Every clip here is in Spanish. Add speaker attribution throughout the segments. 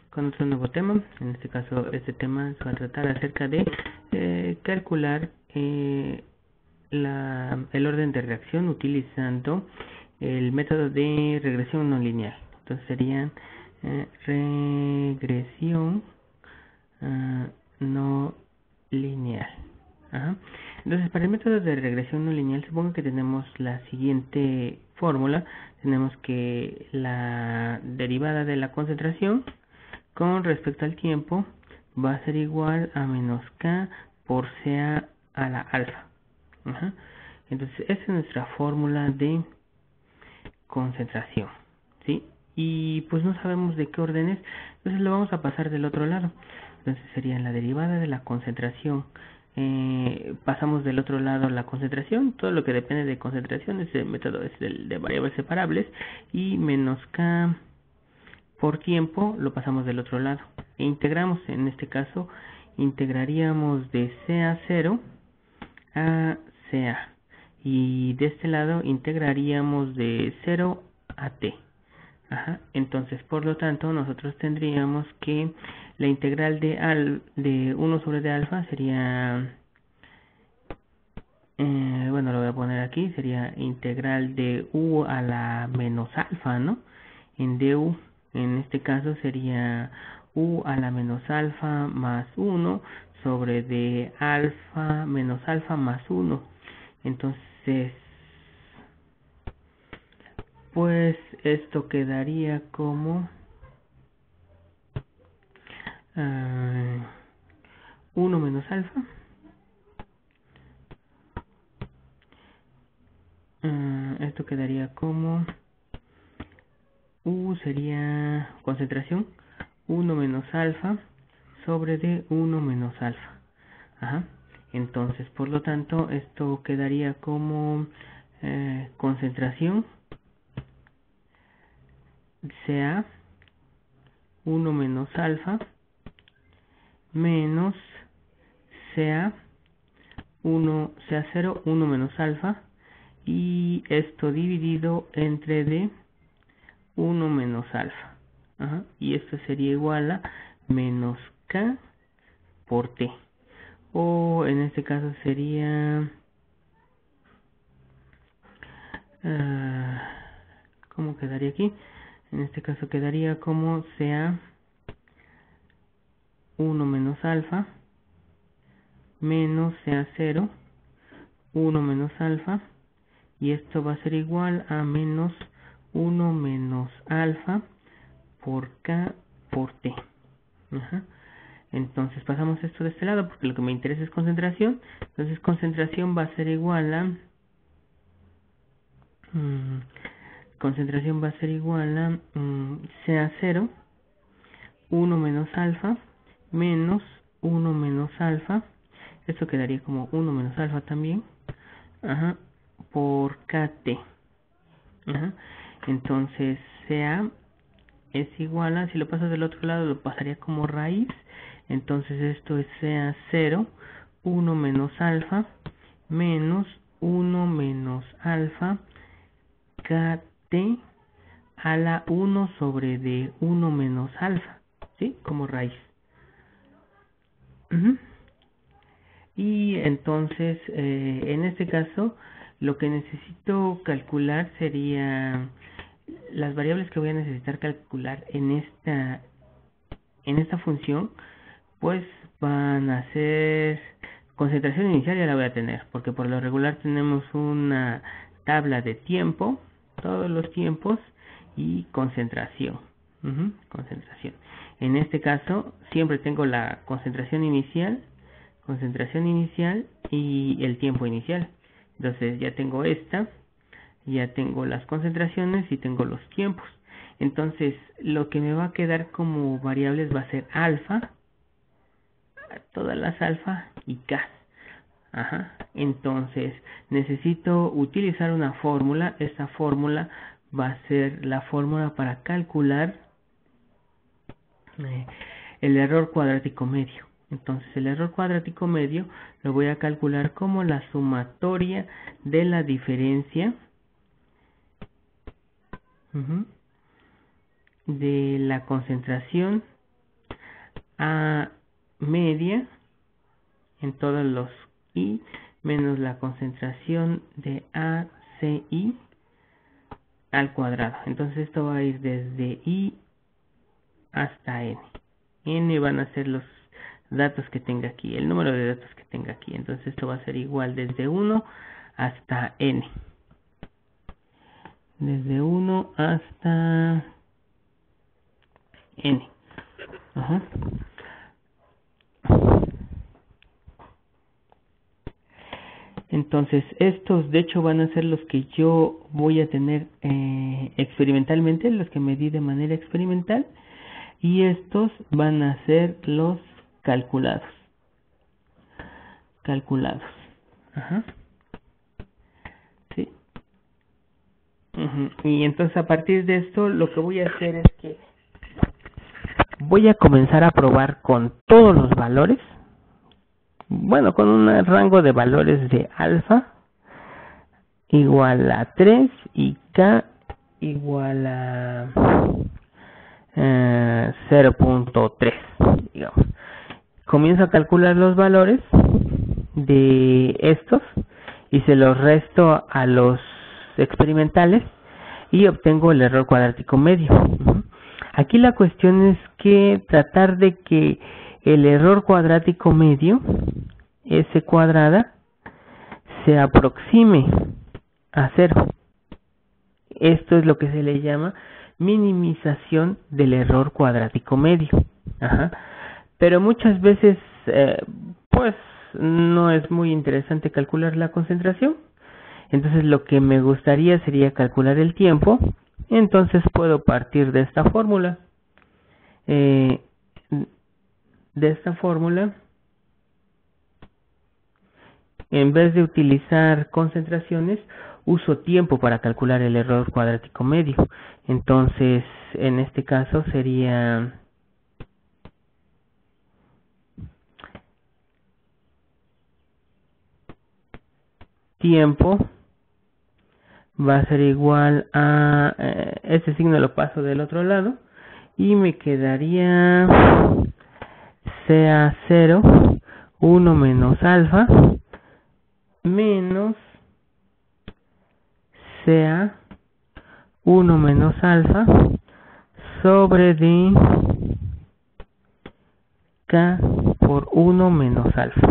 Speaker 1: con otro nuevo tema. En este caso, este tema se va a tratar acerca de calcular el orden de reacción utilizando el método de regresión no lineal. Entonces serían regresión no lineal. Ajá. Entonces, para el método de regresión no lineal, supongo que tenemos la siguiente fórmula. Tenemos que la derivada de la concentración con respecto al tiempo va a ser igual a menos K por CA a la alfa. Ajá. Entonces, esa es nuestra fórmula de concentración, ¿sí? Y pues no sabemos de qué orden es, entonces lo vamos a pasar del otro lado. Entonces sería la derivada de la concentración. Pasamos del otro lado la concentración, todo lo que depende de concentración, ese método es el de variables separables, y menos K por tiempo lo pasamos del otro lado. E integramos, en este caso, integraríamos de CA0 a CA. Y de este lado integraríamos de 0 a t. Ajá. Entonces, por lo tanto, nosotros tendríamos que la integral de 1 sobre d alfa sería, bueno, lo voy a poner aquí, sería integral de u a la menos alfa, ¿no? En du, en este caso sería u a la menos alfa más 1 sobre d alfa menos alfa más 1. Entonces, pues esto quedaría como 1 menos alfa. Esto quedaría como U sería concentración 1 menos alfa sobre D 1 menos alfa. Ajá. Entonces, por lo tanto, esto quedaría como concentración CA 1 menos alfa menos CA 0 1 menos alfa, y esto dividido entre D 1 menos alfa. Ajá. Y esto sería igual a menos K por T. O en este caso sería ¿cómo quedaría aquí? En este caso quedaría como CA 1 menos alfa menos CA0 1 menos alfa, y esto va a ser igual a menos 1 menos alfa por K por T. Ajá. Entonces pasamos esto de este lado porque lo que me interesa es concentración. Entonces concentración va a ser igual a concentración va a ser igual a CA0 1 menos alfa menos 1 menos alfa. Esto quedaría como 1 menos alfa también. Ajá. Por KT. Ajá. Entonces CA es igual a, si lo pasas del otro lado lo pasaría como raíz. Entonces esto es CA0 1 menos alfa menos 1 menos alfa KT a la 1 sobre de 1 menos alfa, ¿sí? Como raíz. Y entonces, en este caso, lo que necesito calcular sería las variables que voy a necesitar calcular en esta función, pues van a ser concentración inicial, ya la voy a tener, porque por lo regular tenemos una tabla de tiempo, todos los tiempos, y concentración. Concentración. En este caso, siempre tengo la concentración inicial y el tiempo inicial. Entonces ya tengo esta, ya tengo las concentraciones y tengo los tiempos. Entonces lo que me va a quedar como variables va a ser alfa, todas las alfa y K. Ajá. Entonces necesito utilizar una fórmula. Esta fórmula va a ser la fórmula para calcular el error cuadrático medio. Entonces el error cuadrático medio lo voy a calcular como la sumatoria de la diferencia de la concentración A media en todos los I menos la concentración de ACI al cuadrado. Entonces esto va a ir desde I hasta N. N van a ser los datos que tenga aquí, el número de datos que tenga aquí. Entonces esto va a ser igual desde 1 hasta N. Desde 1 hasta N. Ajá. Entonces estos de hecho van a ser los que yo voy a tener experimentalmente, los que medí de manera experimental, y estos van a ser los calculados. Ajá. Sí. Y entonces a partir de esto lo que voy a hacer es que voy a comenzar a probar con todos los valores. Bueno, con un rango de valores de alfa igual a 3 y K igual a 0.3, digamos. Comienzo a calcular los valores de estos y se los resto a los experimentales y obtengo el error cuadrático medio. Aquí la cuestión es que tratar de que el error cuadrático medio, S cuadrada, se aproxime a 0. Esto es lo que se le llama minimización del error cuadrático medio. Ajá. Pero muchas veces, pues, no es muy interesante calcular la concentración. Entonces lo que me gustaría sería calcular el tiempo. Entonces puedo partir de esta fórmula. En vez de utilizar concentraciones, uso tiempo para calcular el error cuadrático medio. Entonces, en este caso sería tiempo va a ser igual a este signo lo paso del otro lado y me quedaría CA0 1 menos alfa menos CA 1 menos alfa sobre D K por 1 menos alfa.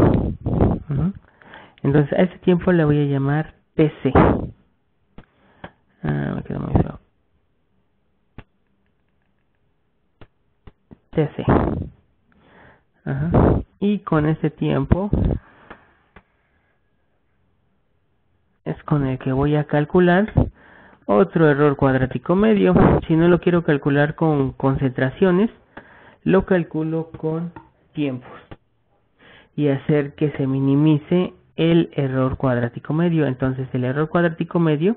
Speaker 1: Entonces a ese tiempo le voy a llamar TC. Me quedo muy feo. TC. Ajá. Y con ese tiempo es con el que voy a calcular otro error cuadrático medio. Si no lo quiero calcular con concentraciones, lo calculo con tiempos y hacer que se minimice el error cuadrático medio. Entonces el error cuadrático medio,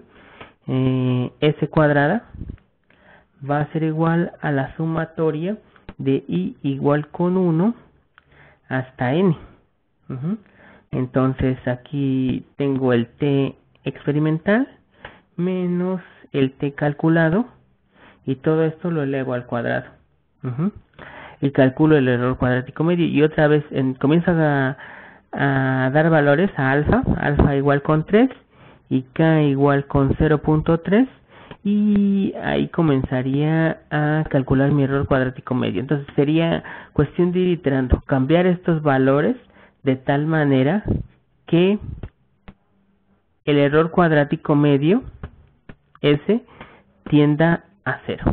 Speaker 1: S cuadrada, va a ser igual a la sumatoria de I igual con 1 hasta N. Entonces aquí tengo el T experimental menos el T calculado y todo esto lo elevo al cuadrado. Y calculo el error cuadrático medio y otra vez comienzo a dar valores a alfa igual con 3 y K igual con 0.3 y ahí comenzaría a calcular mi error cuadrático medio. Entonces sería cuestión de ir iterando, cambiar estos valores de tal manera que el error cuadrático medio S tienda a 0.